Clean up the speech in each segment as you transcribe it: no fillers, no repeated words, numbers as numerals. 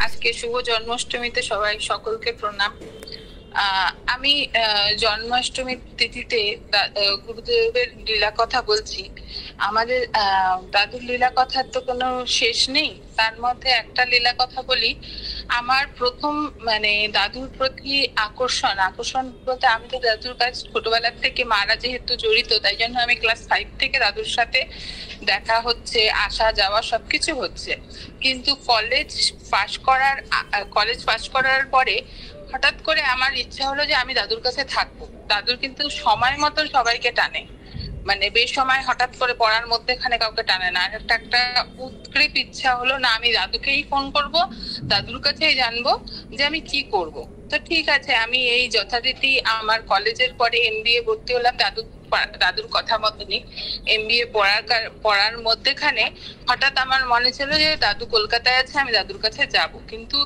আজকে শুভ জন্মাষ্টমীতে সবাই সকলকে প্রণাম। আমি জন্মাষ্টমীর তিথিতে গুরুদেবের লীলা কথা বলছি। আমাদের দাদুর লীলা কথার তো কোনো শেষ নেই। তার মধ্যে একটা লীলা কথা বলি। আমার প্রথম দাদুর প্রতি আকর্ষণ আকর্ষণ বলতে, আমি তো দাদুর কাছে ছোটবেলার থেকে, মারা যেহেতু জড়িত, তাই জন্য আমি ক্লাস 5 থেকে দাদুর সাথে দেখা হচ্ছে, আসা যাওয়া সবকিছু হচ্ছে। কিন্তু কলেজ পাশ করার পরে হঠাৎ করে আমার ইচ্ছা হলো যে আমি দাদুর কাছে থাকবো। দাদুর কিন্তু সময় মতন সবাইকে টানে, বেসময় হঠাৎ করে পড়ার মধ্যেখানে কাউকে টানে না। একটা একটা উৎকৃপ ইচ্ছা হলো, না আমি দাদুকেই ফোন করব, দাদুর কাছেই জানবো যে আমি কি করব। তো ঠিক আছে, আমি এই যথারীতি আমার কলেজের পরে এমবিএ ভর্তি হলাম দাদুর কথা মতনই। এমবিএ পড়ার মধ্যেখানে হঠাৎ আমার মনে ছিল যে দাদু কলকাতায় আছে, আমি দাদুর কাছে যাব। কিন্তু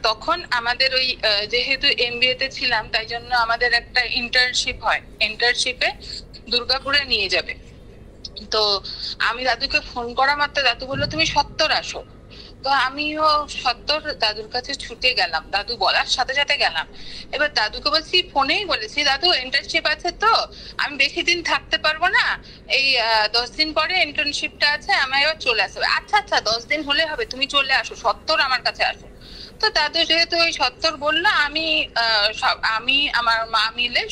তখন আমাদের ওই যেহেতু এমবিএ তে ছিলাম, তাই জন্য আমাদের একটা ইন্টার্নশিপ হয়, ইন্টার্নশিপে দুর্গাপুরে নিয়ে যাবে। তো আমি দাদুকে ফোন করা মাত্র দাদু বললো তুমি সত্তর আসো। তো আমিও সত্তর দাদুর কাছে ছুটে গেলাম, দাদু বলার সাথে সাথে গেলাম। এবার দাদুকে বলছি, ফোনেই বলেছি, দাদু ইন্টার্নশিপ আছে তো আমি বেশি দিন থাকতে পারবো না, এই 10 দিন পরে ইন্টার্নশিপটা আছে, আমায় চলে আসবে। আচ্ছা আচ্ছা, 10 দিন হলে হবে, তুমি চলে আসো, সত্তর আমার কাছে আসো। তো দাদু যেহেতু ওই সত্তর বললো, আমি আমার মা মিলে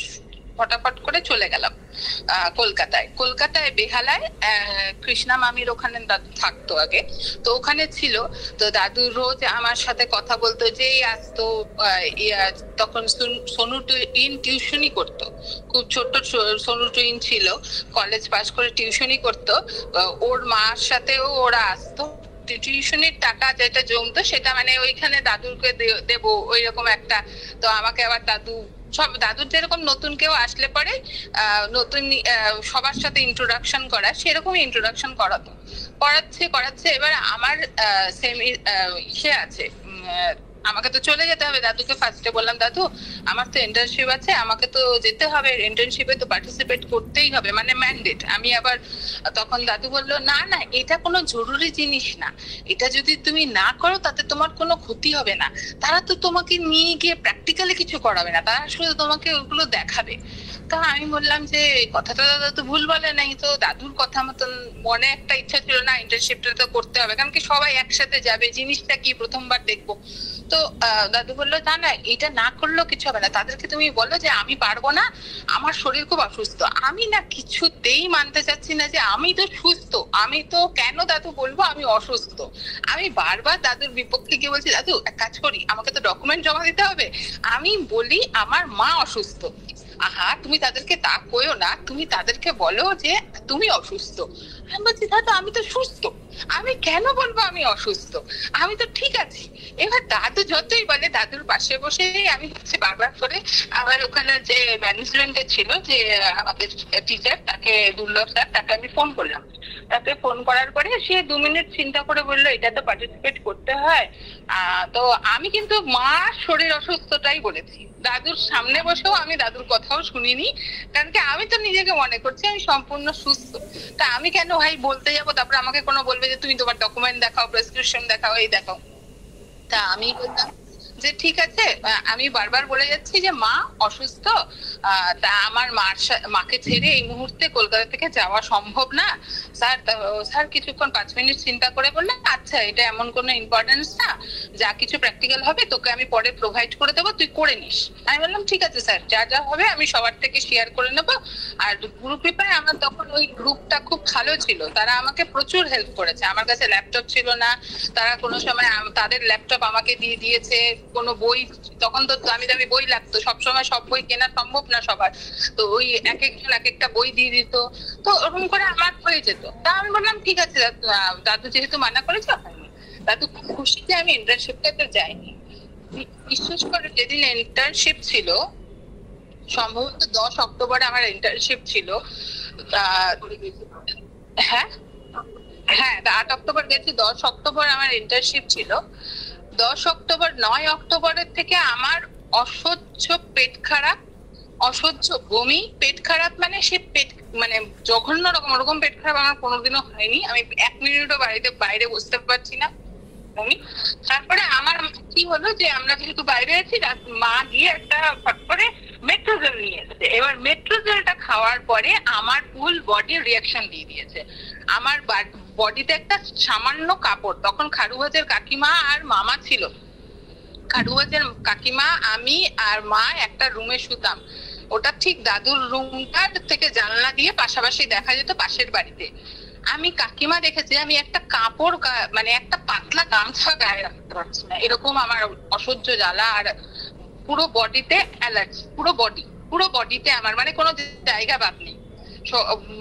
ফটাফট করে চলে গেলাম কলকাতায় বেহালায়। কৃষ্ণা মামির ওখানে দাদু থাকতো আগে, তো ওখানে ছিল। তো দাদু রোজ আমার সাথে কথা বলতো, যেই আসতো তখন সোনু টুইন টিউশনই করতো, খুব ছোট্ট সোনু টুইন ছিল, কলেজ পাস করে টিউশনই করতো। ওর মার সাথেও ওরা আসতো। টিউশনির টাকা যেটা জমতো সেটা ওইখানে দাদুকে দেবো, ওই রকম একটা। তো আমাকে আবার দাদুর যেরকম নতুন কেউ আসলে পরে নতুন সবার সাথে ইন্ট্রোডাকশন করা, সেরকম ইন্ট্রোডাকশন করাচ্ছে। এবার আমার ইসে আছে, আমাকে তো চলে যেতে হবে। দাদুকে ফার্স্টে বললাম, দাদু আমার তো ইন্টার্নশিপ আছে, আমাকে তো যেতে হবে, ইন্টার্নশিপে তো পার্টিসিপেট করতেই হবে, ম্যান্ডেট। আমি আবার তখন দাদু বললো, না না, এটা কোনো জরুরি জিনিস না, এটা যদি তুমি না করো তাতে তোমার কোনো ক্ষতি হবে না। তারা তো তোমাকে নিয়ে গিয়ে প্র্যাকটিক্যালি কিছু করাবে না, তারা শুধু তোমাকে ওগুলো দেখাবে। তা আমি বললাম যে কথাটা দাদা তো ভুল বলে নাই। তো দাদুর কথা মতন মনে একটা ইচ্ছা ছিল, না ইন্টার্নশিপটা তো করতে হবে, কারণ কি সবাই একসাথে যাবে, জিনিসটা কি প্রথমবার দেখবো। তো দাদু বললো, না না, এটা না করলেও কিছু হবে না, তাদেরকে তুমি বলো যে আমি পারবো না, আমার শরীর খুব অসুস্থ। আমি না কিছুতেই মানতে চাচ্ছি না যে আমি তো সুস্থ, আমি তো কেন দাদু বলবো আমি অসুস্থ। আমি বারবার দাদুর বিপক্ষে গিয়ে বলছি, দাদু এক কাজ করি, আমাকে তো ডকুমেন্ট জমা দিতে হবে, আমি বলি আমার মা অসুস্থ। আহা, তুমি তাদেরকে তা কইও না, তুমি তাদেরকে বলো যে তুমি অসুস্থ। আমি বলছি, দাদু আমি তো সুস্থ, আমি কেন বলবো আমি অসুস্থ, আমি তো ঠিক আছি। এবার দাদু যতই বলে, দাদুর পাশে বসে আমি হচ্ছে বারবার করে আমার ওখানে যে ম্যানেজমেন্টে ছিল, যে আমাদের টিচার, তাকে দুর্লভ স্যার, তাকে আমি ফোন করলাম। তাকে ফোন করার পরে সে 2 মিনিট চিন্তা করে বললো, এটা তো পার্টিসিপেট করতে হয়। তো আমি কিন্তু মার শরীর অসুস্থটাই বলেছি, দাদুর সামনে বসেও আমি দাদুর কথাও শুনিনি, কারণ কি আমি তো নিজেকে মনে করছি আমি সম্পূর্ণ সুস্থ। তা আমি কেন ভাই বলতে যাবো, তারপর আমাকে কোনো বলবে যে তুমি তোমার ডকুমেন্ট দেখাও, প্রেসক্রিপশন দেখাও, এই দেখাও। তা আমি বললাম যে ঠিক আছে, আমি বারবার বলে যাচ্ছি যে মা অসুস্থ, তা আমার মাকে ছেড়ে এই মুহূর্তে কলকাতা থেকে যাওয়া সম্ভব না। স্যার কিছুক্ষণ 5 মিনিট চিন্তা করে বললেন, আচ্ছা এটা এমন কোনো ইম্পর্টেন্স না, যা কিছু প্র্যাকটিক্যাল হবে তোকে আমি পরে প্রোভাইড করে দেবো, তুই করে নিস। আমি বললাম ঠিক আছে স্যার, যা যা হবে আমি সবার থেকে শেয়ার করে নেবো। আর গ্রুপে আমার তখন ওই গ্রুপটা খুব ভালো ছিল, তারা আমাকে প্রচুর হেল্প করেছে। আমার কাছে ল্যাপটপ ছিল না, তারা কোনো সময় তাদের ল্যাপটপ আমাকে দিয়ে দিয়েছে। কোনো বই, তখন তো দামি দামি বই লাগতো, সবসময় সব বই কেনা সম্ভব না সবার, তো ওই এক একজন এক একটা বই দিয়ে দিত। তো ওরকম করে আমার হয়ে যেত। তা আমি বললাম ঠিক আছে দাদু যেহেতু মানা করেছে, দাদু খুব খুশি যে আমি ইন্টার্নশিপটাতে যাইনি। বিশেষ করে যেদিন ইন্টার্নশিপ ছিল, সম্ভবত 10 অক্টোবরে আমার ইন্টার্নশিপ ছিল। হ্যাঁ হ্যাঁ, 8 অক্টোবর গেছি, 10 অক্টোবর আমার ইন্টার্নশিপ ছিল। 10 অক্টোবর, 9 অক্টোবরের থেকে আমার অসহ্য পেট খারাপ, অসহ্য বমি, পেট খারাপ, সে পেট জঘন্য রকম, ওরকম পেট খারাপ আমার কোনোদিনও হয়নি। আমি 1 মিনিটও বাইরে বসতে পারছি না, বমি। তারপরে আমার কি হলো যে আমরা যেহেতু বাইরে আছি, মা গিয়ে একটা ফট করে মেট্রোজেল নিয়ে এসেছে। এবার মেট্রোজেলটা খাওয়ার পরে আমার ফুল বডি রিয়াকশন দিয়ে দিয়েছে। আমার বডিতে একটা সামান্য কাপড়, তখন খারুভাজের কাকিমা আর মামা ছিল। খারুভাজের কাকিমা, আমি আর মা একটা রুমে শুতাম। ওটা ঠিক দাদুর রুমটার থেকে জানলা দিয়ে পাশাপাশি দেখা যেত পাশের বাড়িতে। আমি কাকিমা দেখেছি আমি একটা কাপড় মানে একটা পাতলা গামছা গায়ে রাখতে পারছি না, এরকম আমার অসহ্য জ্বালা। আর পুরো বডিতে অ্যালার্জি, পুরো বডিতে আমার মানে কোনো জায়গা বাদ নেই।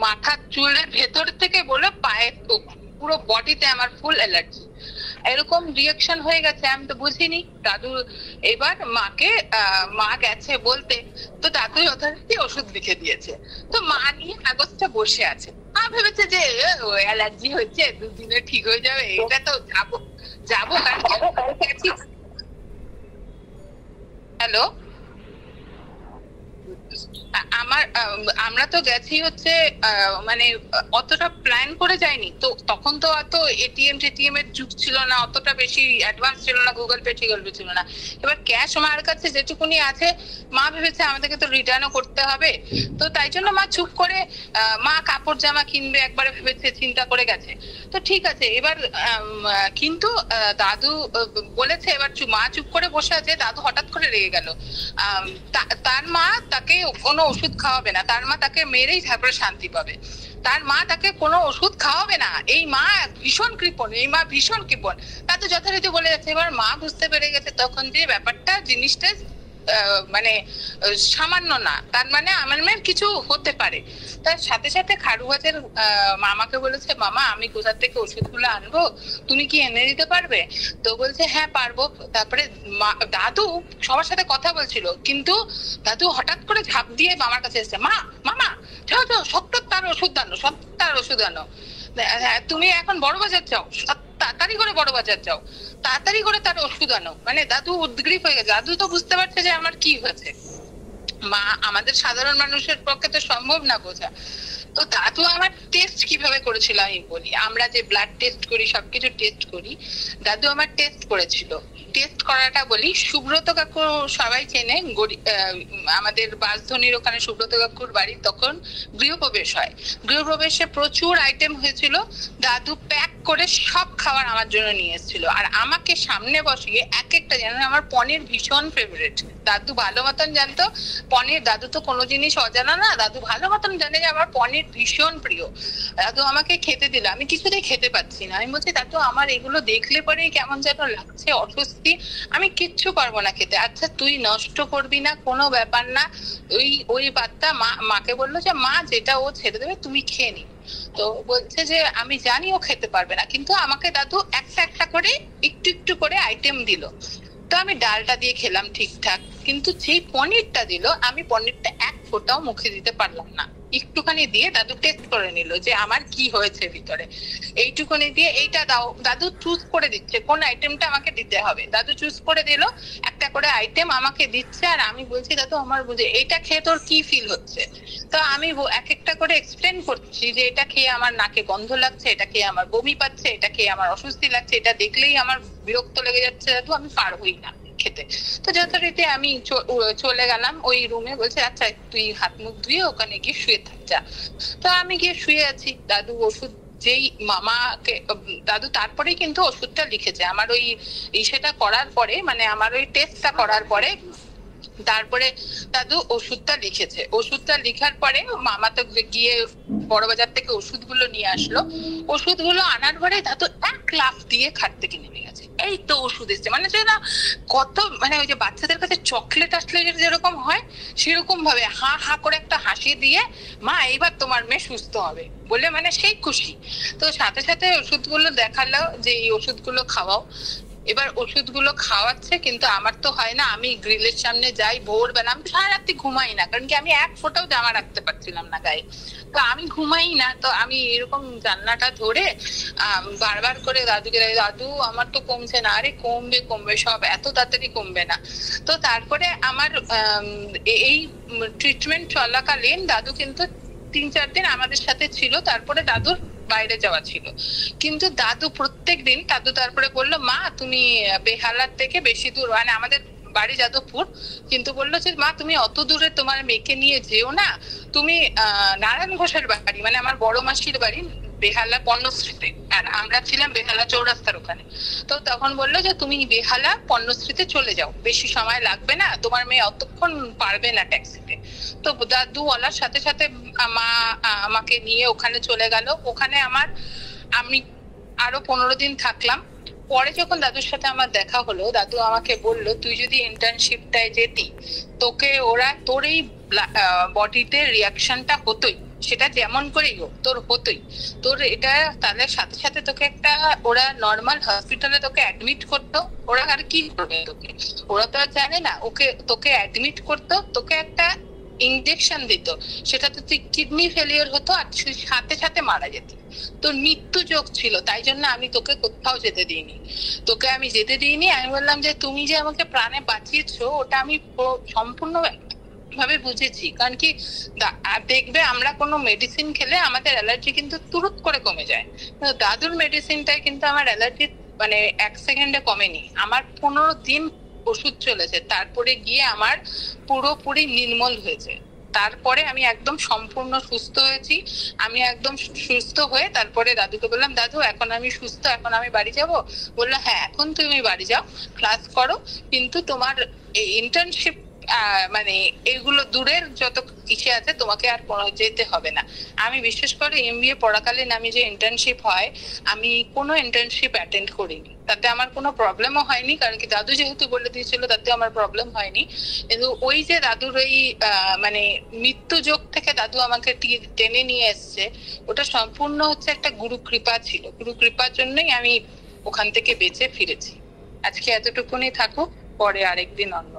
মাথার চুলের ভেতর থেকে বলে পায়ের পুরো বডিতে আমার ফুল অ্যালার্জি। এরকম রিয়াকশন হয়ে গেছে, আমি তো বুঝিনি। দাদু এবার মা গেছে বলতে, তো দাদু যথারীতি ওষুধ লিখে দিয়েছে। তো মা নিয়ে কাগজটা বসে আছে। মা ভেবেছে যে অ্যালার্জি হচ্ছে, দুদিনে ঠিক হয়ে যাবে, এটা তো যাবো হ্যালো, আমরা তো গেছি হচ্ছে মানে অতটা প্ল্যান করে যাইনি তো। তখন তো অত এটিএম এর যুগ ছিল না, অতটা বেশি অ্যাডভান্স ছিল না, গুগল পে ছিল না। এবার ক্যাশ মার কাছে যেটুকুনি আছে, মা ভেবেছে আমাদেরকে তো রিটার্নও করতে হবে, তো তাই জন্য মা চুপ করে মা কাপড় জামা কিনবে একবারে ভেবেছে, চিন্তা করে গেছে। তো ঠিক আছে। এবার কিন্তু দাদু বলেছে, এবার মা চুপ করে বসে আছে, দাদু হঠাৎ করে রেগে গেল। তার মা তাকে কোনো ওষুধ খাওয়াবে না, তার মা তাকে মেরেই তারপরে শান্তি পাবে। তার মা তাকে কোনো ওষুধ খাওয়াবে না। এই মা ভীষণ কৃপণ, দাদু যথারীতি বলে যাচ্ছে। এবার মা বুঝতে পেরে গেছে তখন যে ব্যাপারটা, জিনিসটা মানে সামান্য না, তার মানে আমার মেয়ের কিছু হতে পারে। তার সাথে সাথে খারুভাজের মামাকে বলেছে, মামা আমি কোথা থেকে ওষুধগুলো আনবো, তুমি কি এনে দিতে পারবে? তো বলছে হ্যাঁ পারবো। তারপরে দাদু সবার সাথে কথা বলছিল, কিন্তু দাদু হঠাৎ করে ঝাঁপ দিয়ে মামার কাছে এসেছে, মামা যাও তার ওষুধ আনো। তুমি এখন বড় বাজার যাও, তাড়াতাড়ি করে বড় বাজার যাও, তাড়াতাড়ি করে তার ওষুধ আনো। মানে দাদু উদ্গ্রীব হয়ে গেছে। দাদু তো বুঝতে পারছে যে আমার কি হয়েছে। মা আমাদের সাধারণ মানুষের পক্ষে তো সম্ভব না বোঝা। তো দাদু আমার টেস্ট কিভাবে করেছিল আমি বলি। আমরা যে ব্লাড টেস্ট করি, সবকিছু টেস্ট করি, দাদু আমার টেস্ট করেছিল। টেস্ট করাটা বলি, সুব্রত কাকু সবাই চেনে, আমাদের বাসধনীর ওখানে সুব্রত কাকুর বাড়ি। তখন গৃহপ্রবেশ হয়, গৃহপ্রবেশে প্রচুর আইটেম হয়েছিল। দাদু প্যাক করে সব খাবার আমার জন্য নিয়ে এসেছিল, আর আমাকে সামনে বসিয়ে এক একটা, জানেন আমার পনির ভীষণ ফেভারিট। দাদু ভালো মতন জানতো পনির, দাদু তো কোনো জিনিস অজানা না, দাদু ভালো মতন জানে যে আমার পনির ভীষণ প্রিয়। দাদু আমাকে খেতে দিল, আমি কিছুতেই খেতে পাচ্ছি না। আমি বলছি, দাদু আমার এগুলো দেখলে পরে কেমন যেন লাগছে, অস্বস্তি, আমি কিচ্ছু পারবো না খেতে। আচ্ছা তুই নষ্ট করবি না, কোনো ব্যাপার না। ওই বাচ্চা মাকে বললো যে মা যেটা ও ছেড়ে দেবে তুমি খেয়ে নি। তো বলছে যে আমি জানি ও খেতে পারবে না, কিন্তু আমাকে দাদু একটা একটা করে একটু একটু করে আইটেম দিল। তো আমি ডালটা দিয়ে খেলাম ঠিকঠাক, কিন্তু যেই পনিরটা দিল, আমি পনিরটা এক ফোঁটাও মুখে দিতে পারলাম না। একটুখানি দিয়ে দাদু টেস্ট করে নিল যে আমার কি হয়েছে ভিতরে। এইটুখানি দিয়ে এইটা দাও, দাদু চুজ করে দিচ্ছে কোন আইটেমটা আমাকে দিতে হবে। দাদু চুজ করে দিল, একটা করে আইটেম আমাকে দিচ্ছে, আর আমি বলছি দাদু আমার বুঝে এইটা খেয়ে তোর কি ফিল হচ্ছে। তো আমি এক একটা করে এক্সপ্লেন করছি যে এটা খেয়ে আমার নাকে গন্ধ লাগছে, এটা খেয়ে আমার বমি পাচ্ছে, এটা খেয়ে আমার অস্বস্তি লাগছে, এটা দেখলেই আমার বিরক্ত লেগে যাচ্ছে, দাদু আমি পারবোই না খেতে। তো যথারীতি আমি চলে গেলাম ওই রুমে। বলছে আচ্ছা তুই হাত মুখ ধুয়ে ওখানে গিয়ে শুয়ে থাক যা। তো আমি গিয়ে শুয়ে আছি। দাদু ওষুধ যেই মামাকে, দাদু তারপরেই কিন্তু ওষুধটা লিখেছে আমার ওই সেটা করার পরে, মানে আমার ওই টেস্টটা করার পরে তারপরে দাদু ওষুধটা লিখেছে। ওষুধটা লিখার পরে মামা তো গিয়ে বড়বাজার থেকে ওষুধগুলো নিয়ে আসলো। ওষুধগুলো আনার পরে দাদু এক লাফ দিয়ে খাট থেকে নেমে গেছে, এই তো ওষুধ এসছে। মানে যে না কত, মানে ওই যে বাচ্চাদের কাছে চকলেট আসলে যেরকম হয়, সেরকম ভাবে হা হা করে একটা হাসি দিয়ে, মা এইবার তোমার মেয়ে সুস্থ হবে বলে, মানে সেই খুশি। তো সাথে সাথে ওষুধগুলো দেখালো যে এই ওষুধগুলো খাওয়াও। এবার ওষুধগুলো খাওয়াচ্ছে, কিন্তু আমার তো হয় না। আমি গ্রিলের সামনে যাই ভোরবেলা, আমি সারা রাত্রি ঘুমাই না, কারণ কি আমি এক ফোঁটাও জামা রাখতে পারছিলাম না গায়ে। তো আমি ঘুমাই না, তো আমি এরকম জানলাটা ধরে বারবার করে দাদুকে, দাদু আমার তো কমছে না। আরে কমবে কমবে, সব এত তাড়াতাড়ি কমবে না। তো তারপরে আমার এই ট্রিটমেন্ট চলাকালীন দাদু কিন্তু 3-4 দিন আমাদের সাথে ছিল। তারপরে দাদুর বাইরে যাওয়া ছিল। কিন্তু দাদু প্রত্যেক দিন, দাদু তারপরে বললো, মা তুমি বেহালার থেকে বেশি দূর, মানে আমাদের বাড়ি যাদবপুর, কিন্তু বললো যে মা তুমি অত দূরে তোমার মেয়েকে নিয়ে যেও না, তুমি নারায়ণ ঘোষের বাড়ি, মানে আমার বড় মাসির বাড়ি বেহালা পণ্যশ্রীতে, আর আমরা ছিলাম বেহালা চৌরাস্তার ওখানে। তো তখন বললো যে তুমি বেহালা পণ্যশ্রীতে চলে যাও, বেশি সময় লাগবে না, তোমার মেয়ে অতক্ষণ পারবে না ট্যাক্সিতে। তো দাদু বলার সাথে সাথে মা আমাকে নিয়ে ওখানে চলে গেল। ওখানে আমি আরো 15 দিন থাকলাম। পরে যখন দাদুর সাথে আমার দেখা হলো, দাদু আমাকে বললো, তুই যদি ইন্টার্নশিপটায় যেতি, তোকে ওরা তোর এই বডিতে রিয়াকশনটা হতোই, সেটা যেমন করেই হোক তোর হতোই। তোর এটা তাদের সাথে সাথে তোকে একটা, ওরা নর্মাল হসপিটালে তোকে অ্যাডমিট করতো। ওরা আর কি করবে তোকে, ওরা তো আর জানে না। তোকে অ্যাডমিট করতো, তোকে একটা ইনজেকশন দিত, সেটাতে তুই কিডনি ফেলিওর হতো আর সাথে সাথে মারা যেত, তোর মৃত্যু যোগ ছিল। তাই জন্য আমি তোকে কোথাও যেতে দিইনি, আমি যেতে দিইনি। আমি বললাম যে তুমি যে আমাকে প্রাণে বাঁচিয়েছো, ওটা আমি সম্পূর্ণ ভাবে বুঝেছি। কারণ কি দেখবে, আমরা কোনো মেডিসিন খেলে আমাদের অ্যালার্জি কিন্তু তুরুত করে কমে যায়, দাদুর মেডিসিনটাই কিন্তু আমার অ্যালার্জি মানে 1 সেকেন্ডে কমেনি। আমার 15 দিন ওষুধ চলেছে, তারপরে গিয়ে আমার পুরোপুরি নির্মল হয়েছে। তারপরে আমি একদম সম্পূর্ণ সুস্থ হয়েছি। আমি একদম সুস্থ হয়ে তারপরে দাদুকে বললাম, দাদু এখন আমি সুস্থ, এখন আমি বাড়ি যাব। বললো, হ্যাঁ এখন তুমি বাড়ি যাও, ক্লাস করো, কিন্তু তোমার এই ইন্টার্নশিপ মানে এগুলো দূরের যত ইচ্ছে আছে তোমাকে আর যেতে হবে না। আমি বিশেষ করে MBA পড়াকালীন আমি যে ইন্টার্নশিপ হয়, আমি কোনো ইন্টার্নশিপ অ্যাটেন্ড করিনি, তাতে আমার কোনো প্রবলেমও হয়নি। কারণ কি দাদু যেহেতু বলে দিয়েছিল, তাতে আমার প্রবলেম হয়নি। কিন্তু ওই যে দাদুর ওই মানে মৃত্যু যোগ থেকে দাদু আমাকে টেনে নিয়ে এসছে, ওটা সম্পূর্ণ হচ্ছে একটা গুরু কৃপা ছিল। গুরু কৃপার জন্যই আমি ওখান থেকে বেঁচে ফিরেছি। আজকে এতটুকুনি থাকুক, পরে আরেকদিন অন্য